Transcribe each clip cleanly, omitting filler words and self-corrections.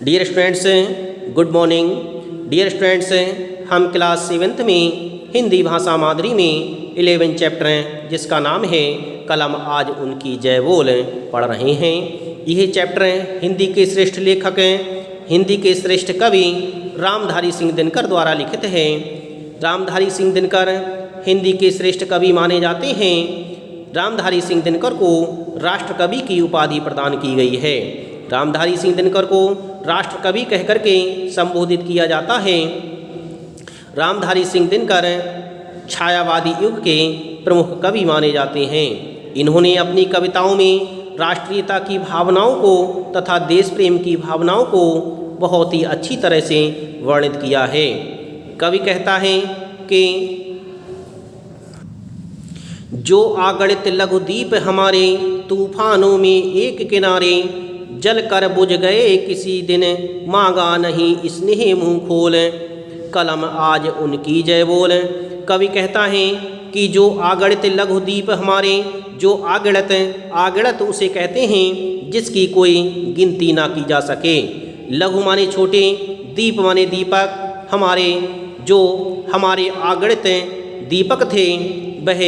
Dear students, good morning. Dear students, हम class 7th में हिंदी भाषा मादरी में 11 चैप्टर जिसका नाम है कलम आज उनकी जय बोल पढ़ रहे हैं। यह चैप्टर हिंदी के श्रेष्ठ लेखक, हिंदी के श्रेष्ठ कवि रामधारी सिंह दिनकर द्वारा लिखित है। रामधारी सिंह दिनकर हिंदी के श्रेष्ठ कवि माने जाते हैं। रामधारी सिंह दिनकर को राष्ट्र कवि की उपाधि प्रदान की गई है। रामधारी सिंह दिनकर को राष्ट्र कवि कहकर के संबोधित किया जाता है। रामधारी सिंह दिनकर छायावादी युग के प्रमुख कवि माने जाते हैं। इन्होंने अपनी कविताओं में राष्ट्रीयता की भावनाओं को तथा देश प्रेम की भावनाओं को बहुत ही अच्छी तरह से वर्णित किया है। कवि कहता है कि जो आगणित लघुदीप हमारे तूफानों में एक किनारे, जल कर बुझ गए किसी दिन मांगा नहीं स्नेह मुँह खोल, कलम आज उनकी जय बोल। कवि कहता है कि जो आगणित लघुदीप हमारे, जो आगणित उसे कहते हैं जिसकी कोई गिनती ना की जा सके। लघु माने छोटे, दीप माने दीपक। हमारे आगणित दीपक थे वह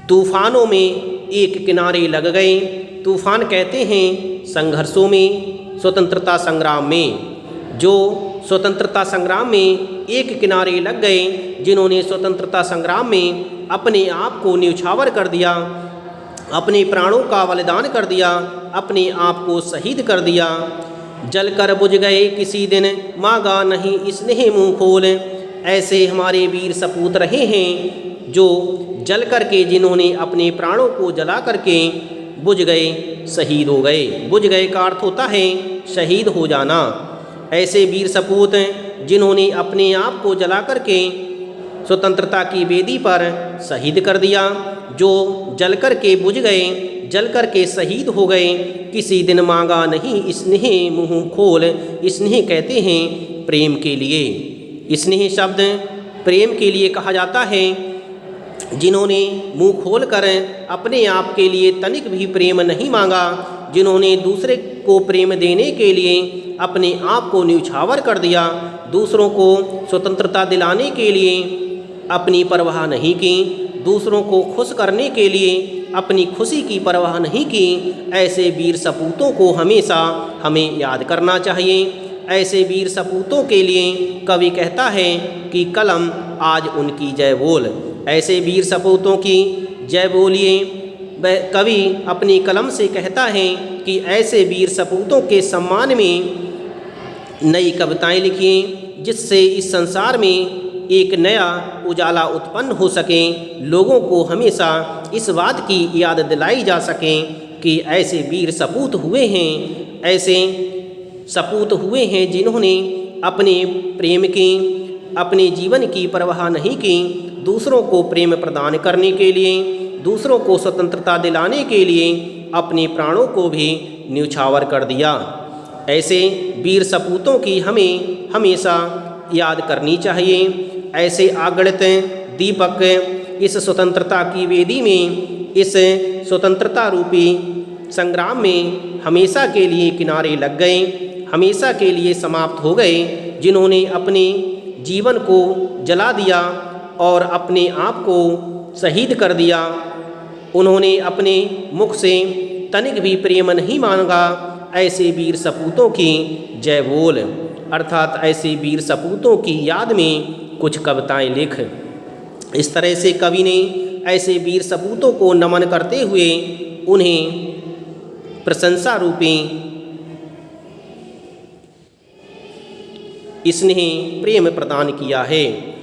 तूफानों में एक किनारे लग गए। तूफान कहते हैं संघर्षों में, स्वतंत्रता संग्राम में। जो स्वतंत्रता संग्राम में एक किनारे लग गए, जिन्होंने स्वतंत्रता संग्राम में अपने आप को न्यौछावर कर दिया, अपने प्राणों का बलिदान कर दिया, अपने आप को शहीद कर दिया। जल कर बुझ गए किसी दिन मांगा नहीं स्नेह मुँह खोल। ऐसे हमारे वीर सपूत रहे हैं जो जल करके, जिन्होंने अपने प्राणों को जला करके बुझ गए, शहीद हो गए। बुझ गए का अर्थ होता है शहीद हो जाना। ऐसे वीर सपूत जिन्होंने अपने आप को जला करके स्वतंत्रता की वेदी पर शहीद कर दिया, जो जल करके बुझ गए, जल करके शहीद हो गए। किसी दिन मांगा नहीं स्नेह मुँह खोल। स्नेह कहते हैं प्रेम के लिए। स्नेह शब्द प्रेम के लिए कहा जाता है। जिन्होंने मुंह खोल कर अपने आप के लिए तनिक भी प्रेम नहीं मांगा, जिन्होंने दूसरे को प्रेम देने के लिए अपने आप को न्यौछावर कर दिया, दूसरों को स्वतंत्रता दिलाने के लिए अपनी परवाह नहीं की, दूसरों को खुश करने के लिए अपनी खुशी की परवाह नहीं की। ऐसे वीर सपूतों को हमेशा हमें याद करना चाहिए। ऐसे वीर सपूतों के लिए कवि कहता है कि कलम आज उनकी जय बोल। ऐसे वीर सपूतों की जय बोलिए। वह कवि अपनी कलम से कहता है कि ऐसे वीर सपूतों के सम्मान में नई कविताएं लिखिए, जिससे इस संसार में एक नया उजाला उत्पन्न हो सके। लोगों को हमेशा इस बात की याद दिलाई जा सके कि ऐसे वीर सपूत हुए हैं, ऐसे सपूत हुए हैं जिन्होंने अपने प्रेम की, अपने जीवन की परवाह नहीं की, दूसरों को प्रेम प्रदान करने के लिए, दूसरों को स्वतंत्रता दिलाने के लिए अपने प्राणों को भी न्यौछावर कर दिया। ऐसे वीर सपूतों की हमें हमेशा याद करनी चाहिए। ऐसे आगणित दीपक इस स्वतंत्रता की वेदी में, इस स्वतंत्रता रूपी संग्राम में हमेशा के लिए किनारे लग गए, हमेशा के लिए समाप्त हो गए, जिन्होंने अपने जीवन को जला दिया और अपने आप को शहीद कर दिया। उन्होंने अपने मुख से तनिक भी प्रेम नहीं मांगा। ऐसे वीर सपूतों की जय बोल। अर्थात ऐसे वीर सपूतों की याद में कुछ कविताएं लिख। इस तरह से कवि ने ऐसे वीर सपूतों को नमन करते हुए उन्हें प्रशंसा रूपी स्नेह प्रेम प्रदान किया है।